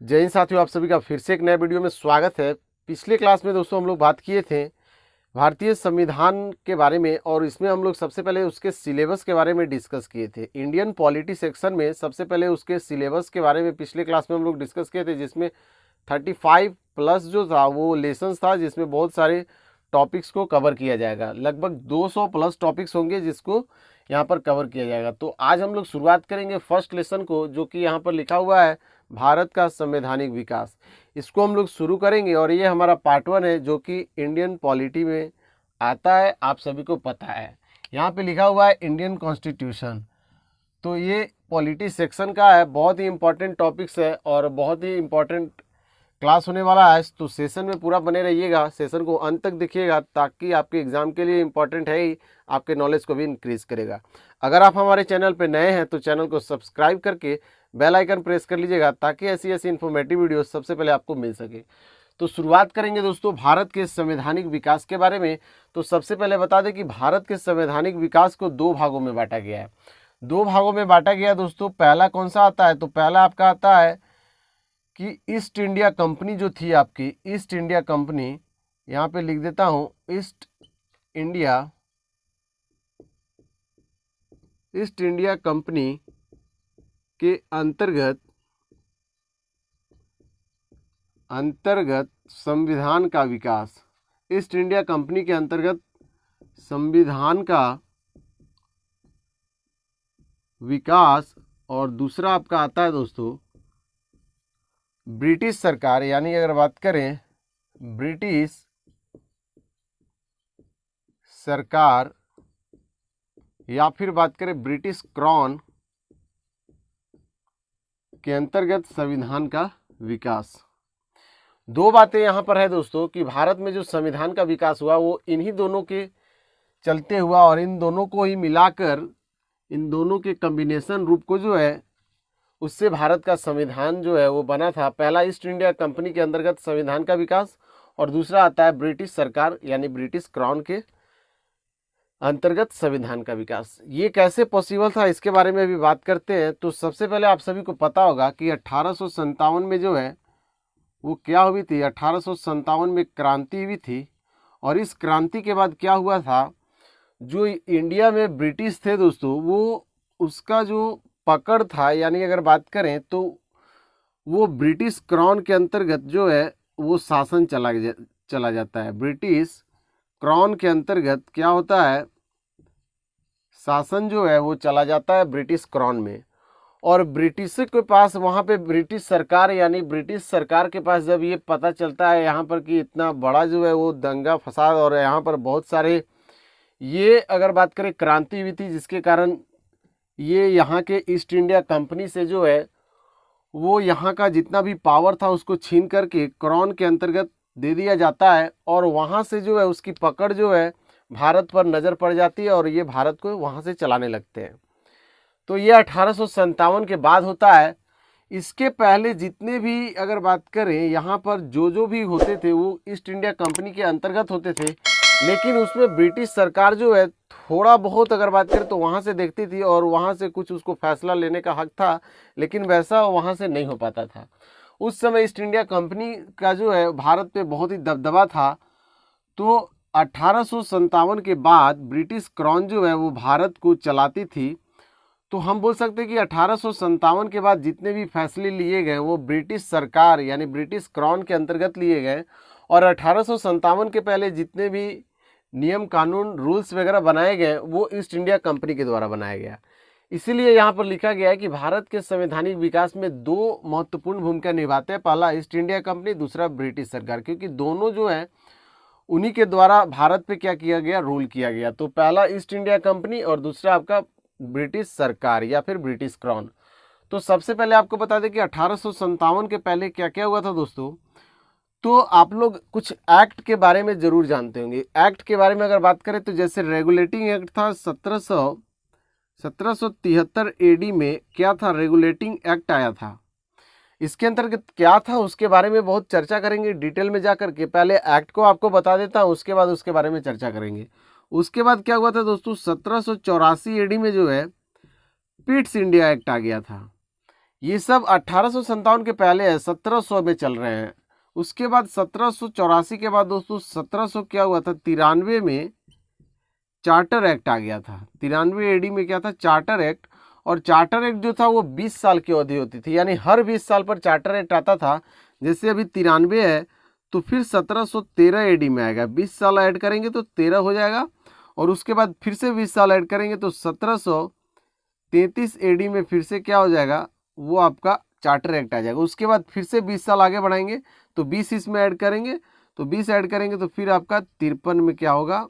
जय हिंद साथियों, आप सभी का फिर से एक नए वीडियो में स्वागत है। पिछले क्लास में दोस्तों हम लोग बात किए थे भारतीय संविधान के बारे में, और इसमें हम लोग सबसे पहले उसके सिलेबस के बारे में डिस्कस किए थे। इंडियन पॉलिटी सेक्शन में सबसे पहले उसके सिलेबस के बारे में पिछले क्लास में हम लोग डिस्कस किए थे, जिसमें 35 प्लस जो था वो लेसन्स था, जिसमें बहुत सारे टॉपिक्स को कवर किया जाएगा। लगभग 200 प्लस टॉपिक्स होंगे जिसको यहाँ पर कवर किया जाएगा। तो आज हम लोग शुरुआत करेंगे फर्स्ट लेसन को, जो कि यहाँ पर लिखा हुआ है भारत का संवैधानिक विकास। इसको हम लोग शुरू करेंगे और ये हमारा पार्ट 1 है, जो कि इंडियन पॉलिटी में आता है, आप सभी को पता है। यहाँ पे लिखा हुआ है इंडियन कॉन्स्टिट्यूशन। तो ये पॉलिटी सेक्शन का है, बहुत ही इंपॉर्टेंट टॉपिक्स है और बहुत ही इंपॉर्टेंट क्लास होने वाला है। तो सेशन में पूरा बने रहिएगा, सेशन को अंत तक देखिएगा, ताकि आपके एग्जाम के लिए इंपॉर्टेंट है ही, आपके नॉलेज को भी इंक्रीज करेगा। अगर आप हमारे चैनल पे नए हैं तो चैनल को सब्सक्राइब करके बेल आइकन प्रेस कर लीजिएगा, ताकि ऐसी ऐसी इन्फॉर्मेटिव वीडियो सबसे पहले आपको मिल सके। तो शुरुआत करेंगे दोस्तों भारत के संवैधानिक विकास के बारे में। तो सबसे पहले बता दें कि भारत के संवैधानिक विकास को 2 भागों में बांटा गया है। 2 भागों में बांटा गया है दोस्तों। पहला कौन सा आता है? तो पहला आपका आता है कि ईस्ट इंडिया कंपनी जो थी आपकी, ईस्ट इंडिया कंपनी, यहाँ पे लिख देता हूँ, ईस्ट इंडिया कंपनी के अंतर्गत संविधान का विकास। ईस्ट इंडिया कंपनी के अंतर्गत संविधान का विकास। और दूसरा आपका आता है दोस्तों ब्रिटिश सरकार, यानी अगर बात करें ब्रिटिश सरकार या फिर बात करें ब्रिटिश क्राउन के अंतर्गत संविधान का विकास। 2 बातें यहाँ पर है दोस्तों कि भारत में जो संविधान का विकास हुआ वो इन्हीं दोनों के चलते हुआ, और इन दोनों को ही मिलाकर, इन दोनों के कॉम्बिनेशन रूप को जो है उससे भारत का संविधान जो है वो बना था। पहला ईस्ट इंडिया कंपनी के अंतर्गत संविधान का विकास, और दूसरा आता है ब्रिटिश सरकार यानी ब्रिटिश क्राउन के अंतर्गत संविधान का विकास। ये कैसे पॉसिबल था इसके बारे में भी बात करते हैं। तो सबसे पहले आप सभी को पता होगा कि 1857 में जो है वो क्या हुई थी, 1857 में क्रांति हुई थी। और इस क्रांति के बाद क्या हुआ था, जो इंडिया में ब्रिटिश थे दोस्तों, वो उसका जो पकड़ था, यानी अगर बात करें तो वो ब्रिटिश क्राउन के अंतर्गत जो है वो शासन चला जाता है। ब्रिटिश क्राउन के अंतर्गत क्या होता है, शासन जो है वो चला जाता है ब्रिटिश क्राउन में। और ब्रिटिश के पास, वहाँ पे ब्रिटिश सरकार यानी ब्रिटिश सरकार के पास जब ये पता चलता है यहाँ पर कि इतना बड़ा जो है वो दंगा फसाद, और यहाँ पर बहुत सारे, ये अगर बात करें क्रांति हुई थी, जिसके कारण ये यहाँ के ईस्ट इंडिया कंपनी से जो है वो यहाँ का जितना भी पावर था उसको छीन करके क्राउन के अंतर्गत दे दिया जाता है। और वहाँ से जो है उसकी पकड़ जो है भारत पर नज़र पड़ जाती है, और ये भारत को वहाँ से चलाने लगते हैं। तो ये 1857 के बाद होता है। इसके पहले जितने भी अगर बात करें यहाँ पर जो भी होते थे वो ईस्ट इंडिया कंपनी के अंतर्गत होते थे, लेकिन उसमें ब्रिटिश सरकार जो है थोड़ा बहुत अगर बात करें तो वहाँ से देखती थी, और वहाँ से कुछ उसको फैसला लेने का हक था, लेकिन वैसा वहाँ से नहीं हो पाता था। उस समय ईस्ट इंडिया कंपनी का जो है भारत पे बहुत ही दबदबा था। तो 1857 के बाद ब्रिटिश क्राउन जो है वो भारत को चलाती थी। तो हम बोल सकते हैं कि 1857 के बाद जितने भी फैसले लिए गए वो ब्रिटिश सरकार यानी ब्रिटिश क्राउन के अंतर्गत लिए गए, और 1857 के पहले जितने भी नियम कानून रूल्स वगैरह बनाए गए वो ईस्ट इंडिया कंपनी के द्वारा बनाया गया। इसीलिए यहाँ पर लिखा गया है कि भारत के संवैधानिक विकास में 2 महत्वपूर्ण भूमिका निभाते हैं, पहला ईस्ट इंडिया कंपनी, दूसरा ब्रिटिश सरकार, क्योंकि दोनों जो है उन्हीं के द्वारा भारत पे क्या किया गया, रूल किया गया। तो पहला ईस्ट इंडिया कंपनी और दूसरा आपका ब्रिटिश सरकार या फिर ब्रिटिश क्राउन। तो सबसे पहले आपको बता दें कि 1857 के पहले क्या क्या हुआ था दोस्तों। तो आप लोग कुछ एक्ट के बारे में जरूर जानते होंगे। एक्ट के बारे में अगर बात करें तो जैसे रेगुलेटिंग एक्ट था 1773 एडी में क्या था, रेगुलेटिंग एक्ट आया था। इसके अंतर्गत क्या था उसके बारे में बहुत चर्चा करेंगे डिटेल में जाकर के। पहले एक्ट को आपको बता देता हूँ, उसके बाद उसके बारे में चर्चा करेंगे। उसके बाद क्या हुआ था दोस्तों, 1784 एडी में जो है पिट्स इंडिया एक्ट आ गया था। ये सब 1857 के पहले है, 1700 में चल रहे हैं। उसके बाद 1784 के बाद दोस्तों 1700 क्या हुआ था, 93 में चार्टर एक्ट आ गया था। 93 एडी में क्या था, चार्टर एक्ट। और चार्टर एक्ट जो था वो 20 साल की अवधि होती थी, यानी हर 20 साल पर चार्टर एक्ट आता था। जैसे अभी 93 है तो फिर 1713 एडी में आएगा, 20 साल ऐड करेंगे तो 13 हो जाएगा, और उसके बाद फिर से 20 साल ऐड करेंगे तो 1733 एडी में फिर से क्या हो जाएगा, वो आपका चार्टर एक्ट आ जाएगा। उसके बाद फिर से 20 साल आगे बढ़ाएंगे तो 20 इसमें ऐड करेंगे, तो 20 ऐड करेंगे तो फिर आपका 53 में क्या होगा,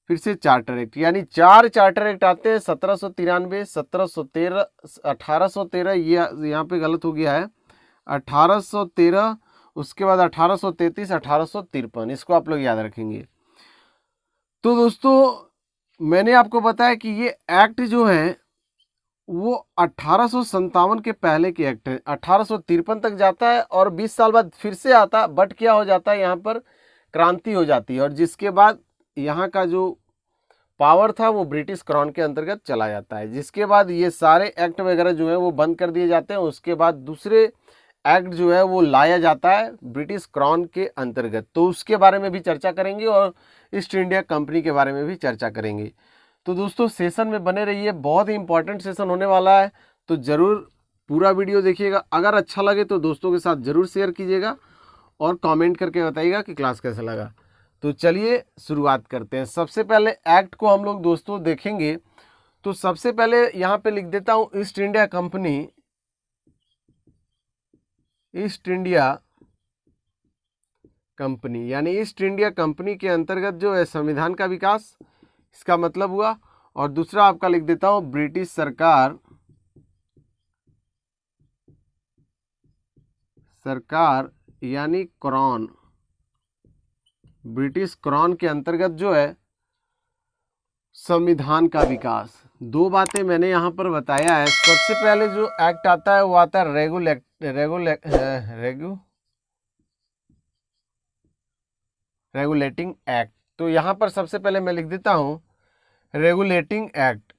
फिर से चार्टर एक्ट। यानी 4 चार्टर एक्ट आते हैं, 1793, 1713, 1813, ये यहाँ पे गलत हो गया है, 1813, उसके बाद 1833, 1853, इसको आप लोग याद रखेंगे। तो दोस्तों मैंने आपको बताया कि ये एक्ट जो है वो 1857 के पहले के एक्ट है, 1853 तक जाता है और 20 साल बाद फिर से आता, बट क्या हो जाता है, यहाँ पर क्रांति हो जाती है, और जिसके बाद यहाँ का जो पावर था वो ब्रिटिश क्राउन के अंतर्गत चला जाता है। जिसके बाद ये सारे एक्ट वगैरह जो है वो बंद कर दिए जाते हैं। उसके बाद दूसरे एक्ट जो है वो लाया जाता है ब्रिटिश क्राउन के अंतर्गत, तो उसके बारे में भी चर्चा करेंगे और ईस्ट इंडिया कंपनी के बारे में भी चर्चा करेंगे। तो दोस्तों सेशन में बने रहिए, बहुत ही इंपॉर्टेंट सेशन होने वाला है, तो ज़रूर पूरा वीडियो देखिएगा। अगर अच्छा लगे तो दोस्तों के साथ ज़रूर शेयर कीजिएगा और कमेंट करके बताइएगा कि क्लास कैसा लगा। तो चलिए शुरुआत करते हैं। सबसे पहले एक्ट को हम लोग दोस्तों देखेंगे, तो सबसे पहले यहाँ पे लिख देता हूँ east India company, east India company, यानी ईस्ट इंडिया कंपनी के अंतर्गत जो है संविधान का विकास, इसका मतलब हुआ। और दूसरा आपका लिख देता हूँ ब्रिटिश सरकार यानी क्राउन, ब्रिटिश क्राउन के अंतर्गत जो है संविधान का विकास। दो बातें मैंने यहाँ पर बताया है। सबसे पहले जो एक्ट आता है वो आता है रेगुलेटिंग एक्ट। तो यहाँ पर सबसे पहले मैं लिख देता हूँ रेगुलेटिंग एक्ट।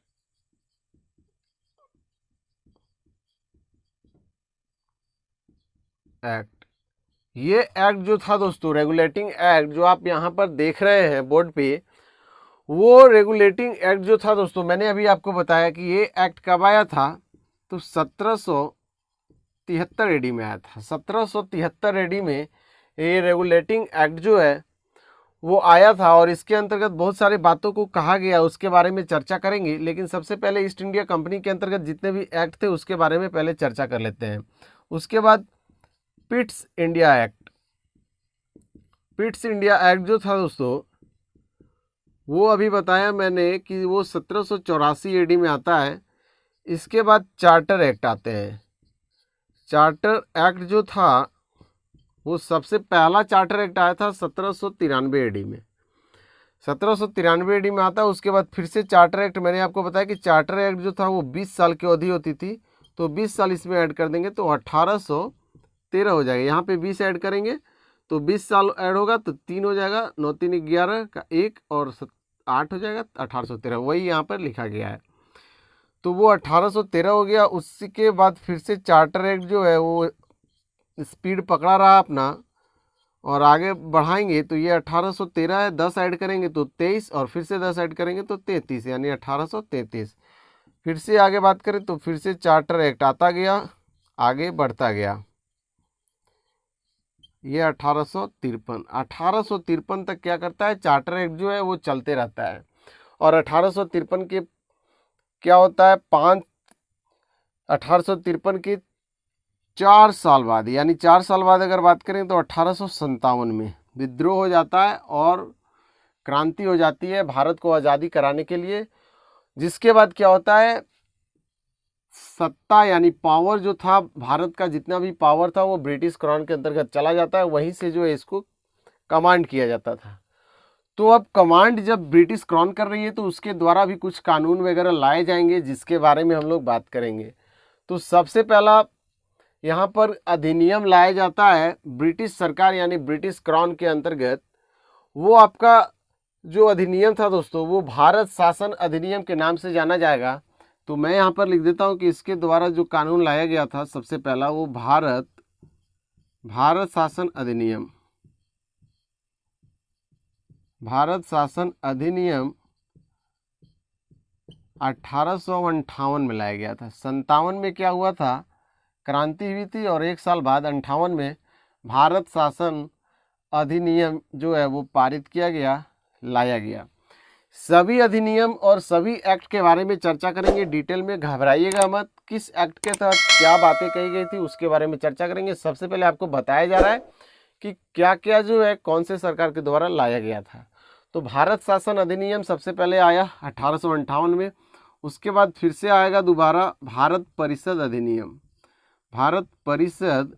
ये एक्ट जो था दोस्तों, रेगुलेटिंग एक्ट जो आप यहाँ पर देख रहे हैं बोर्ड पे, वो रेगुलेटिंग एक्ट जो था दोस्तों, मैंने अभी आपको बताया कि ये एक्ट कब आया था, तो 1773 एडी में आया था। 1773 एडी में ये रेगुलेटिंग एक्ट जो है वो आया था, और इसके अंतर्गत बहुत सारे बातों को कहा गया, उसके बारे में चर्चा करेंगे। लेकिन सबसे पहले ईस्ट इंडिया कंपनी के अंतर्गत जितने भी एक्ट थे उसके बारे में पहले चर्चा कर लेते हैं। उसके बाद Pitt's India act. Pitt's India act जो था दोस्तों, वो अभी बताया मैंने कि वो 1784 एडी में आता है। इसके बाद चार्टर एक्ट आते हैं। चार्टर एक्ट जो था वो सबसे पहला चार्टर एक्ट आया था 1793 एडी में, 1793 एडी में आता है। उसके बाद फिर से चार्टर एक्ट, मैंने आपको बताया कि चार्टर एक्ट जो था वो 20 साल की अवधि होती थी, तो 20 साल इसमें ऐड कर देंगे तो 1813 हो जाएगा। यहाँ पे 20 ऐड करेंगे तो 20 साल ऐड होगा तो 3 हो जाएगा, 9 3 11 का 1 और 8 हो जाएगा, 1813 वही यहाँ पर लिखा गया है। तो वो 1813 हो गया। उसके बाद फिर से चार्टर एक्ट जो है वो स्पीड पकड़ा रहा अपना, और आगे बढ़ाएंगे तो ये 1813 है, 10 ऐड करेंगे तो 23, और फिर से 10 ऐड करेंगे तो 33, यानी 1833। फिर से आगे बात करें तो फिर से चार्टर एक्ट आता गया, आगे बढ़ता गया। ये 1853 तक क्या करता है, चार्टर एक्ट जो है वो चलते रहता है। और 1853 के क्या होता है, 1853 के 4 साल बाद, यानी 4 साल बाद अगर बात करें तो 1857 में विद्रोह हो जाता है और क्रांति हो जाती है भारत को आज़ादी कराने के लिए। जिसके बाद क्या होता है, सत्ता यानी पावर जो था, भारत का जितना भी पावर था वो ब्रिटिश क्राउन के अंतर्गत चला जाता है, वहीं से जो है इसको कमांड किया जाता था। तो अब कमांड जब ब्रिटिश क्राउन कर रही है तो उसके द्वारा भी कुछ कानून वगैरह लाए जाएंगे, जिसके बारे में हम लोग बात करेंगे। तो सबसे पहला यहाँ पर अधिनियम लाया जाता है ब्रिटिश सरकार यानी ब्रिटिश क्राउन के अंतर्गत। वो आपका जो अधिनियम था दोस्तों, वो भारत शासन अधिनियम के नाम से जाना जाएगा। तो मैं यहाँ पर लिख देता हूँ कि इसके द्वारा जो कानून लाया गया था सबसे पहला वो भारत शासन अधिनियम, भारत शासन अधिनियम 1858 में लाया गया था। 57 में क्या हुआ था, क्रांति हुई थी, और 1 साल बाद 58 में भारत शासन अधिनियम जो है वो पारित किया गया, लाया गया। सभी अधिनियम और सभी एक्ट के बारे में चर्चा करेंगे डिटेल में, घबराइएगा मत। किस एक्ट के तहत क्या बातें कही गई थी उसके बारे में चर्चा करेंगे। सबसे पहले आपको बताया जा रहा है कि क्या क्या जो है कौन से सरकार के द्वारा लाया गया था। तो भारत शासन अधिनियम सबसे पहले आया 1858 में। उसके बाद फिर से आएगा दोबारा भारत परिषद अधिनियम, भारत परिषद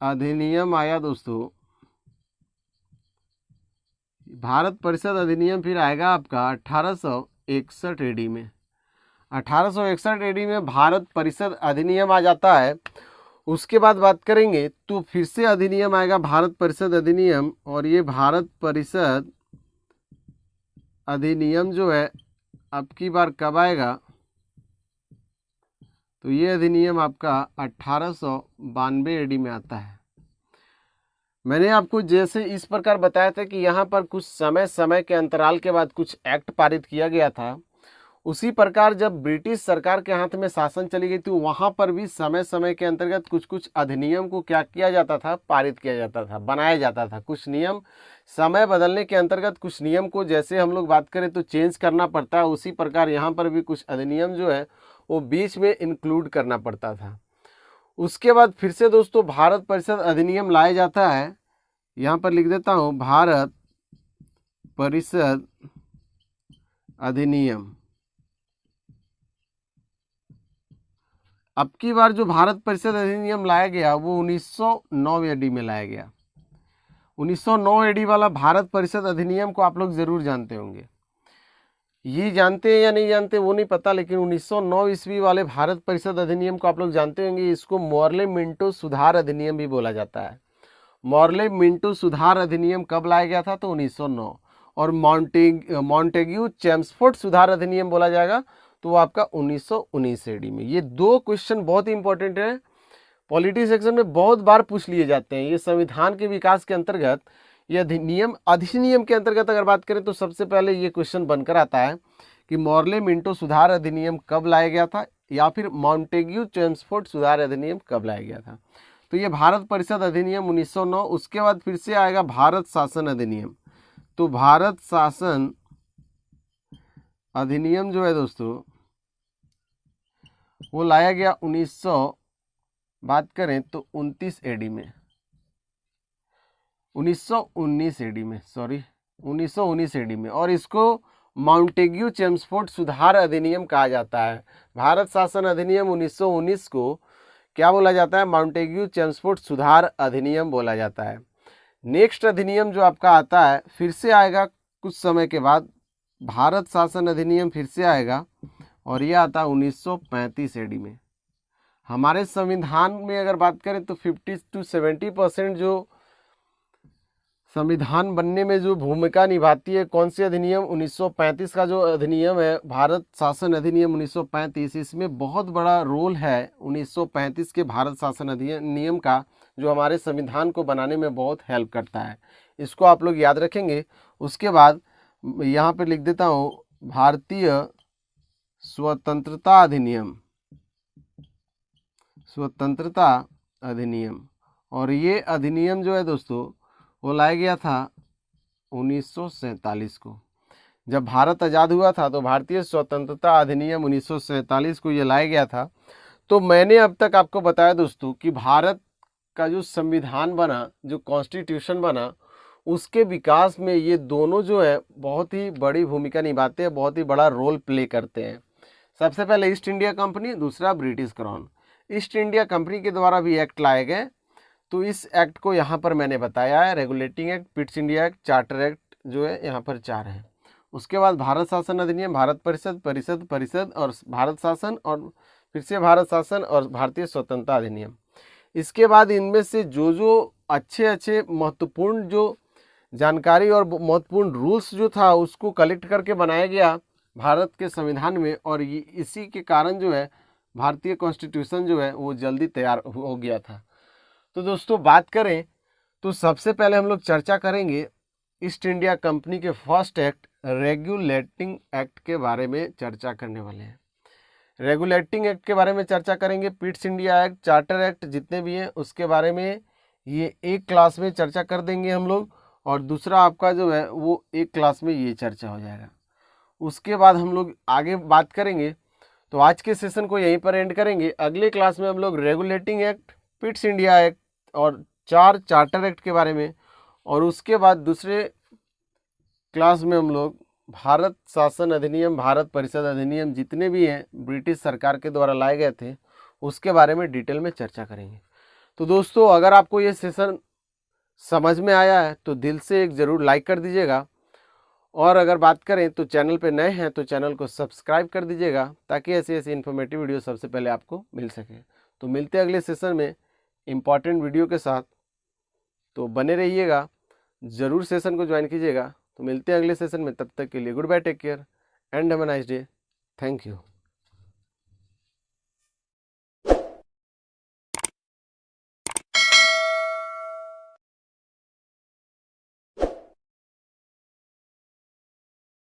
अधिनियम आया दोस्तों। भारत परिषद अधिनियम फिर आएगा आपका 1861 एडी में। 1861 एडी में भारत परिषद अधिनियम आ जाता है। उसके बाद बात करेंगे तो फिर से अधिनियम आएगा भारत परिषद अधिनियम, और ये भारत परिषद अधिनियम जो है अब की बार कब आएगा, तो ये अधिनियम आपका 1892 एडी में आता है। मैंने आपको जैसे इस प्रकार बताया था कि यहाँ पर कुछ समय के अंतराल के बाद कुछ एक्ट पारित किया गया था, उसी प्रकार जब ब्रिटिश सरकार के हाथ में शासन चली गई तो वहाँ पर भी समय के अंतर्गत कुछ अधिनियम को क्या किया जाता था, पारित किया जाता था, बनाया जाता था। कुछ नियम समय बदलने के अंतर्गत कुछ नियम को जैसे हम लोग बात करें तो चेंज करना पड़ता है, उसी प्रकार यहाँ पर भी कुछ अधिनियम जो है वो बीच में इंक्लूड करना पड़ता था। उसके बाद फिर से दोस्तों भारत परिषद अधिनियम लाया जाता है। यहाँ पर लिख देता हूँ भारत परिषद अधिनियम। अब की बार जो भारत परिषद अधिनियम लाया गया वो 1909 एडी में लाया गया। 1909 एडी वाला भारत परिषद अधिनियम को आप लोग जरूर जानते होंगे। ये जानते हैं या नहीं जानते वो नहीं पता, लेकिन 1909 ईस्वी वाले भारत परिषद अधिनियम को आप लोग जानते होंगे। इसको मॉर्ले मिंटो सुधार अधिनियम भी बोला जाता है। मॉर्ले मिंटो सुधार अधिनियम कब लाया गया था, तो 1909। और मॉन्टेग्यू चेम्सफोर्ड सुधार अधिनियम बोला जाएगा तो वो आपका 1919 एडी में। ये दो क्वेश्चन बहुत ही इंपॉर्टेंट है, पॉलिटी सेक्शन में बहुत बार पूछ लिए जाते हैं। ये संविधान के विकास के अंतर्गत, ये अधिनियम के अंतर्गत अगर बात करें तो सबसे पहले ये क्वेश्चन बनकर आता है कि मॉर्ले मिंटो सुधार अधिनियम कब लाया गया था, या फिर मॉन्टेग्यू चेम्सफोर्ड सुधार अधिनियम कब लाया गया था। तो ये भारत परिषद अधिनियम 1909। उसके बाद फिर से आएगा भारत शासन अधिनियम। तो भारत शासन अधिनियम जो है दोस्तों वो लाया गया 1900 बात करें तो 29 एडी में, 1919 एडी में, सॉरी 1919 एडी में। और इसको मॉन्टेग्यू चेम्सफोर्ड सुधार अधिनियम कहा जाता है। भारत शासन अधिनियम 1919 को क्या बोला जाता है, मॉन्टेग्यू चेम्सफोर्ड सुधार अधिनियम बोला जाता है। नेक्स्ट अधिनियम जो आपका आता है फिर से आएगा कुछ समय के बाद, भारत शासन अधिनियम फिर से आएगा, और यह आता है 1935 एडी में। हमारे संविधान में अगर बात करें तो 50 to 70% जो संविधान बनने में जो भूमिका निभाती है कौन सी अधिनियम, 1935 का जो अधिनियम है भारत शासन अधिनियम 1935, इसमें बहुत बड़ा रोल है 1935 के भारत शासन अधिनियम का, जो हमारे संविधान को बनाने में बहुत हेल्प करता है। इसको आप लोग याद रखेंगे। उसके बाद यहाँ पे लिख देता हूँ भारतीय स्वतंत्रता अधिनियम, स्वतंत्रता अधिनियम। और ये अधिनियम जो है दोस्तों वो लाया गया था 1947 को। जब भारत आज़ाद हुआ था तो भारतीय स्वतंत्रता अधिनियम 1947 को ये लाया गया था। तो मैंने अब तक आपको बताया दोस्तों कि भारत का जो संविधान बना, जो कॉन्स्टिट्यूशन बना, उसके विकास में ये दोनों जो है बहुत ही बड़ी भूमिका निभाते हैं, बहुत ही बड़ा रोल प्ले करते हैं। सबसे पहले ईस्ट इंडिया कंपनी, दूसरा British crown. East India company के द्वारा भी एक्ट लाए गए, तो इस एक्ट को यहाँ पर मैंने बताया है, regulating act, Pitt's India act, charter act जो है यहाँ पर 4 हैं। उसके बाद भारत शासन अधिनियम, भारत परिषद और भारत शासन, और फिर से भारत शासन और भारतीय स्वतंत्रता अधिनियम। इसके बाद इनमें से जो अच्छे महत्वपूर्ण जो जानकारी और महत्वपूर्ण रूल्स जो था उसको कलेक्ट करके बनाया गया भारत के संविधान में, और इसी के कारण जो है भारतीय कॉन्स्टिट्यूशन जो है वो जल्दी तैयार हो गया था। तो दोस्तों बात करें तो सबसे पहले हम लोग चर्चा करेंगे ईस्ट इंडिया कंपनी के फर्स्ट एक्ट रेगुलेटिंग एक्ट के बारे में चर्चा करने वाले हैं। रेगुलेटिंग एक्ट के बारे में चर्चा करेंगे, Pitt's India act, charter act जितने भी हैं उसके बारे में ये एक क्लास में चर्चा कर देंगे हम लोग, और दूसरा आपका जो है वो एक क्लास में ये चर्चा हो जाएगा। उसके बाद हम लोग आगे बात करेंगे। तो आज के सेशन को यहीं पर एंड करेंगे। अगले क्लास में हम लोग regulating act, Pitt's India act और 4 चार्टर एक्ट के बारे में, और उसके बाद दूसरे क्लास में हम लोग भारत शासन अधिनियम, भारत परिषद अधिनियम जितने भी हैं ब्रिटिश सरकार के द्वारा लाए गए थे उसके बारे में डिटेल में चर्चा करेंगे। तो दोस्तों अगर आपको ये सेशन समझ में आया है तो दिल से एक ज़रूर लाइक कर दीजिएगा, और अगर बात करें तो चैनल पे नए हैं तो चैनल को सब्सक्राइब कर दीजिएगा ताकि ऐसी ऐसी इन्फॉर्मेटिव वीडियो सबसे पहले आपको मिल सके। तो मिलते हैं अगले सेशन में इम्पॉर्टेंट वीडियो के साथ, तो बने रहिएगा, ज़रूर सेशन को ज्वाइन कीजिएगा। तो मिलते हैं अगले सेशन में, तब तक के लिए good bye, take care and have a nice day. Thank you.